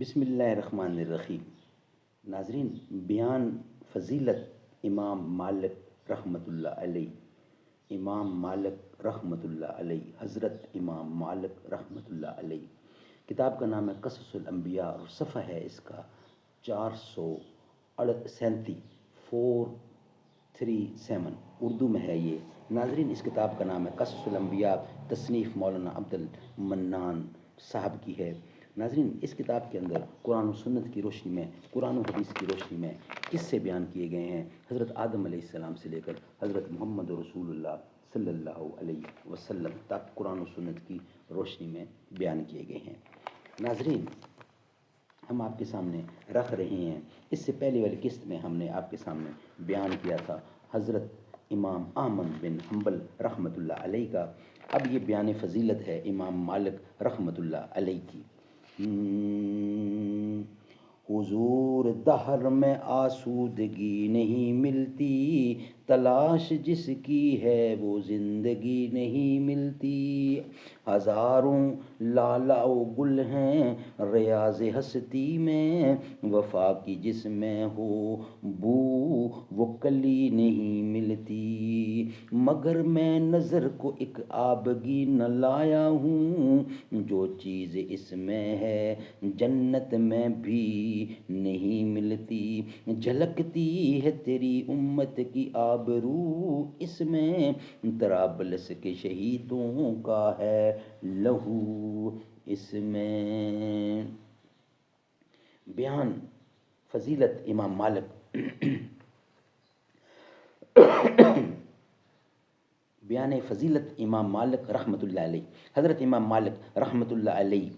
بسم اللہ الرحمن الرحیم۔ ناظرین، بیان فضیلت امام مالک رحمۃ اللہ علیہ، امام مالک رحمۃ اللہ علیہ، حضرت امام مالک رحمۃ اللہ علیہ۔ کتاب کا نام ہے قصص الانبیاء اور صفحہ ہے اس کا 437 437 اردو میں ہے یہ۔ ناظرین، اس کتاب کا نام ہے قصص الانبیاء، تصنیف مولانا عبد المنان صاحب کی ہے۔ ناظرین، اس کتاب کے اندر قرآن و سنت کی روشنی میں، قرآن و حدیث کی روشنی میں قصے بیان کیے گئے ہیں، حضرت آدم علیہ السلام سے لے کر حضرت محمد رسول اللہ صلی اللہ علیہ وسلم تک قرآن و سنت کی روشنی میں بیان کیے گئے ہیں۔ ناظرین، ہم آپ کے سامنے رکھ رہے ہیں، اس سے پہلے والی قسط میں ہم نے آپ کے سامنے بیان کیا تھا حضرت امام احمد بن حنبل رحمۃ اللہ علیہ کا۔ اب یہ بیان فضیلت ہے امام مالک رحمۃ اللہ علیہ کی۔ حضور دہر میں آسودگی نہیں ملتی، تلاش جس کی ہے وہ زندگی نہیں ملتی۔ ہزاروں لالا و گل ہیں ریاض ہستی میں، وفا کی جس میں ہو بو وہ کلی نہیں ملتی۔ مگر میں نظر کو ایک آبگی نہ لایا ہوں، جو چیز اس میں ہے جنت میں بھی نہیں ملتی۔ جھلکتی ہے تیری امت کی آبرو اس میں، طرابلس کے شہیدوں کا ہے لہو اس میں۔ بیان فضیلت امام مالک بیان فضیلت امام مالک رحمۃ اللہ علیہ۔ حضرت امام مالک رحمۃ اللہ علیہ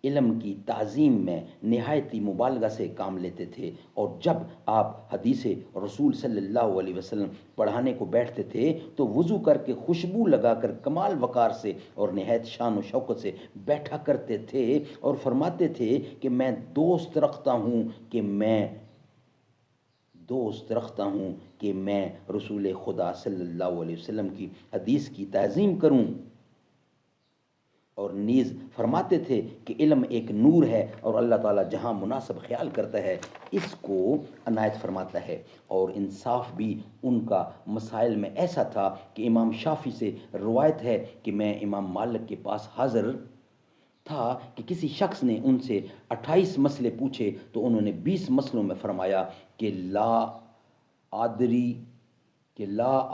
علم کی تعظیم میں نہایتی مبالغہ سے کام لیتے تھے، اور جب آپ حدیث رسول صلی اللہ علیہ وسلم پڑھانے کو بیٹھتے تھے تو وضو کر کے خوشبو لگا کر کمال وقار سے اور نہایت شان و شوکت سے بیٹھا کرتے تھے اور فرماتے تھے کہ میں دوست رکھتا ہوں کہ میں رسول خدا صلی اللہ علیہ وسلم کی حدیث کی تعظیم کروں، اور نیز فرماتے تھے کہ علم ایک نور ہے اور اللہ تعالیٰ جہاں مناسب خیال کرتا ہے اس کو عنایت فرماتا ہے۔ اور انصاف بھی ان کا مسائل میں ایسا تھا کہ امام شافعی سے روایت ہے کہ میں امام مالک کے پاس حاضر تھا کہ کسی شخص نے ان سے 28 مسئلے پوچھے تو انہوں نے 20 مسئلوں میں فرمایا کہ لا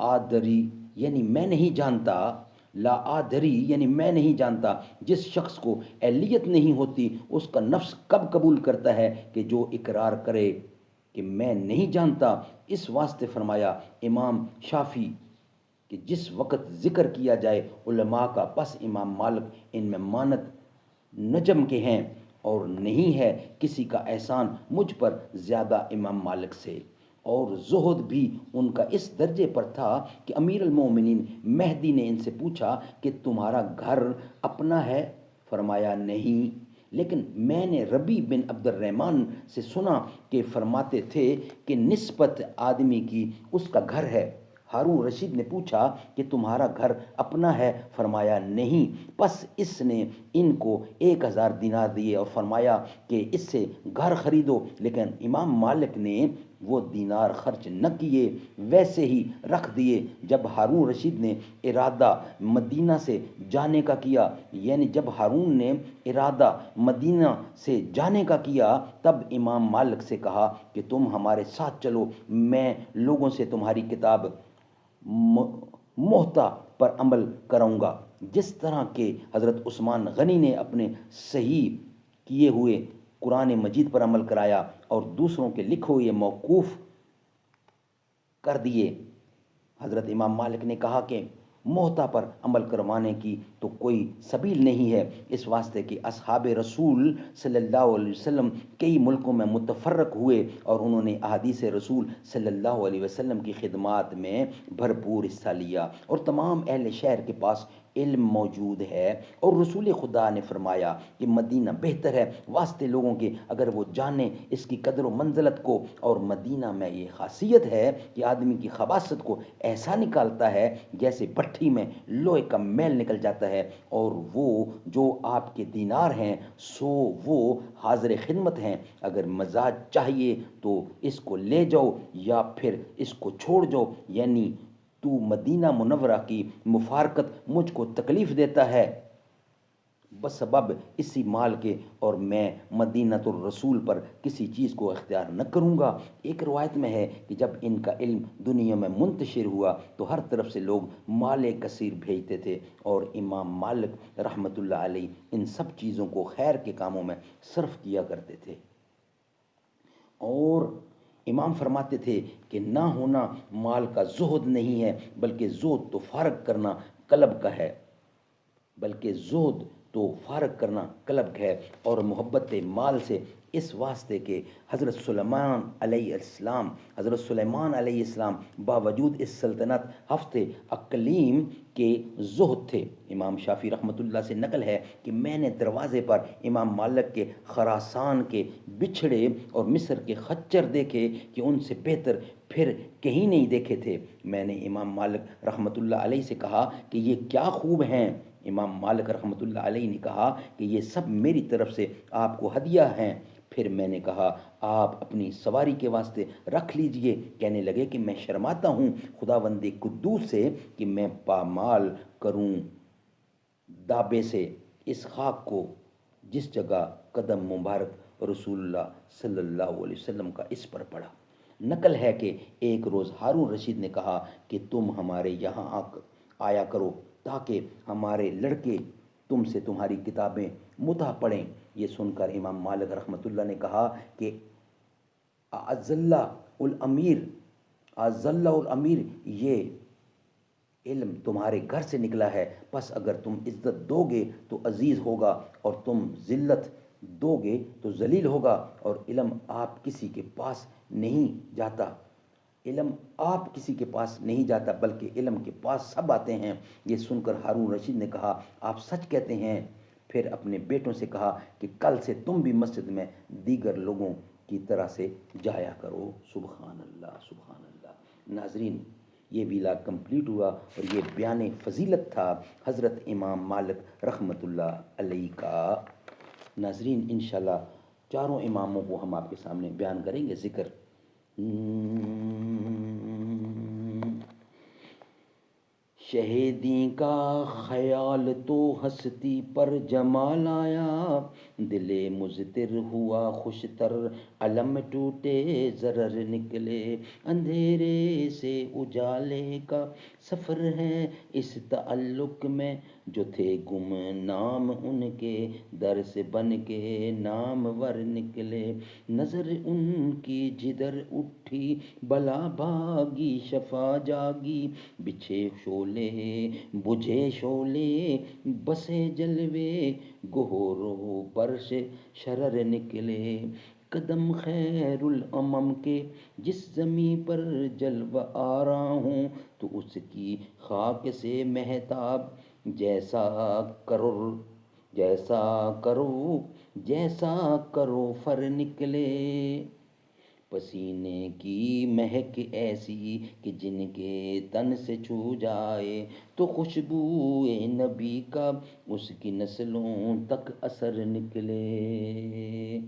آدری یعنی میں نہیں جانتا، لا آدری یعنی میں نہیں جانتا۔ جس شخص کو اہلیت نہیں ہوتی اس کا نفس کب قبول کرتا ہے کہ جو اقرار کرے کہ میں نہیں جانتا۔ اس واسطے فرمایا امام شافعی کہ جس وقت ذکر کیا جائے علماء کا، پس امام مالک ان میں مانت نجم کے ہیں، اور نہیں ہے کسی کا احسان مجھ پر زیادہ امام مالک سے۔ اور زہد بھی ان کا اس درجے پر تھا کہ امیر المومنین مہدی نے ان سے پوچھا کہ تمہارا گھر اپنا ہے؟ فرمایا نہیں، لیکن میں نے ربیع بن عبد الرحمن سے سنا کہ فرماتے تھے کہ نسبت آدمی کی اس کا گھر ہے۔ ہارون رشید نے پوچھا کہ تمہارا گھر اپنا ہے؟ فرمایا نہیں۔ پس اس نے ان کو 1000 دینار دیے اور فرمایا کہ اس سے گھر خریدو، لیکن امام مالک نے وہ دینار خرچ نہ کیے، ویسے ہی رکھ دیے۔ جب ہارون رشید نے ارادہ مدینہ سے جانے کا کیا، یعنی جب ہارون نے ارادہ مدینہ سے جانے کا کیا، تب امام مالک سے کہا کہ تم ہمارے ساتھ چلو، میں لوگوں سے تمہاری کتاب محطا پر عمل کراؤں گا، جس طرح کہ حضرت عثمان غنی نے اپنے صحیح کیے ہوئے قرآن مجید پر عمل کرایا اور دوسروں کے لکھے ہوئے موقوف کر دیے۔ حضرت امام مالک نے کہا کہ محطا پر عمل کروانے کی تو کوئی سبیل نہیں ہے، اس واسطے کہ اصحاب رسول صلی اللہ علیہ وسلم کئی ملکوں میں متفرق ہوئے اور انہوں نے احادیث رسول صلی اللہ علیہ وسلم کی خدمات میں بھرپور حصہ لیا، اور تمام اہل شہر کے پاس علم موجود ہے، اور رسول خدا نے فرمایا کہ مدینہ بہتر ہے واسطے لوگوں کے اگر وہ جانیں اس کی قدر و منزلت کو، اور مدینہ میں یہ خاصیت ہے کہ آدمی کی خباثت کو ایسا نکالتا ہے جیسے بھٹی میں لوہے کا میل نکل جاتا ہے، اور وہ جو آپ کے دینار ہیں سو وہ حاضر خدمت ہیں، اگر مزاج چاہیے تو اس کو لے جاؤ یا پھر اس کو چھوڑ جاؤ، یعنی تو مدینہ منورہ کی مفارقت مجھ کو تکلیف دیتا ہے بس سبب اسی مال کے، اور میں مدینۃ الرسول پر کسی چیز کو اختیار نہ کروں گا۔ ایک روایت میں ہے کہ جب ان کا علم دنیا میں منتشر ہوا تو ہر طرف سے لوگ مال کثیر بھیجتے تھے، اور امام مالک رحمۃ اللہ علیہ ان سب چیزوں کو خیر کے کاموں میں صرف کیا کرتے تھے، اور امام فرماتے تھے کہ نہ ہونا مال کا زہد نہیں ہے، بلکہ زہد تو فارغ کرنا قلب کا ہے، بلکہ زہد تو فارغ کرنا قلب ہے، اور محبت مال سے اس واسطے کہ حضرت سلیمان علیہ السلام باوجود اس سلطنت ہفتے اقلیم کے زہد تھے۔ امام شافی رحمۃ اللہ سے نقل ہے کہ میں نے دروازے پر امام مالک کے خراسان کے بچھڑے اور مصر کے خچر دیکھے کہ ان سے بہتر پھر کہیں نہیں دیکھے تھے۔ میں نے امام مالک رحمۃ اللہ علیہ سے کہا کہ یہ کیا خوب ہیں؟ امام مالک رحمۃ اللہ علیہ نے کہا کہ یہ سب میری طرف سے آپ کو ہدیہ ہیں۔ پھر میں نے کہا آپ اپنی سواری کے واسطے رکھ لیجئے۔ کہنے لگے کہ میں شرماتا ہوں خداوند قدوس سے کہ میں پامال کروں دابے سے اس خاک کو جس جگہ قدم مبارک رسول اللہ صلی اللہ علیہ وسلم کا اس پر پڑا۔ نقل ہے کہ ایک روز ہارون رشید نے کہا کہ تم ہمارے یہاں آیا کرو تاکہ ہمارے لڑکے تم سے تمہاری کتابیں مطالعہ پڑھیں۔ یہ سن کر امام مالک رحمۃ اللہ نے کہا کہ اعز اللہ الامیر، یہ علم تمہارے گھر سے نکلا ہے، پس اگر تم عزت دو گے تو عزیز ہوگا، اور تم ذلت دو گے تو ذلیل ہوگا، اور علم آپ کسی کے پاس نہیں جاتا، بلکہ علم کے پاس سب آتے ہیں۔ یہ سن کر ہارون رشید نے کہا آپ سچ کہتے ہیں۔ پھر اپنے بیٹوں سے کہا کہ کل سے تم بھی مسجد میں دیگر لوگوں کی طرح سے جایا کرو۔ سبحان اللہ، سبحان اللہ۔ ناظرین، یہ ویلا کمپلیٹ ہوا، اور یہ بیان فضیلت تھا حضرت امام مالک رحمۃ اللہ علیہ کا۔ ناظرین، انشاءاللہ چاروں اماموں کو ہم آپ کے سامنے بیان کریں گے ذکر۔ شہیدی کا خیال تو ہستی پر جمال آیا، دل مضطر ہوا خوشتر، علم ٹوٹے ضرر نکلے، اندھیرے سے اجالے کا سفر ہے اس تعلق میں، جو تھے گم نام ان کے در سے بن کے نام ور نکلے، نظر ان کی جدھر اٹھی بلا بھاگی، شفا جاگی، بچھے شعلے بجھے شعلے، بسے جلوے گہروں پر سے شرر نکلے، قدم خیر الامم کے جس زمیں پر جلوہ آرا ہوں، تو اس کی خاک سے مہتاب جیسا کرو فر نکلے، پسینے کی مہک ایسی کہ جن کے تن سے چھو جائے تو خوشبوئے نبی کا اس کی نسلوں تک اثر نکلے،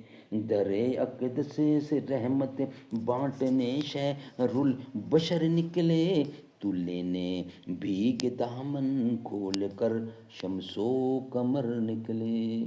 در اقدس سے رحمت بانٹنے شہر البشر نکلے، تو لینے بھیگ دامن کھول کر شمس و قمر نکلے۔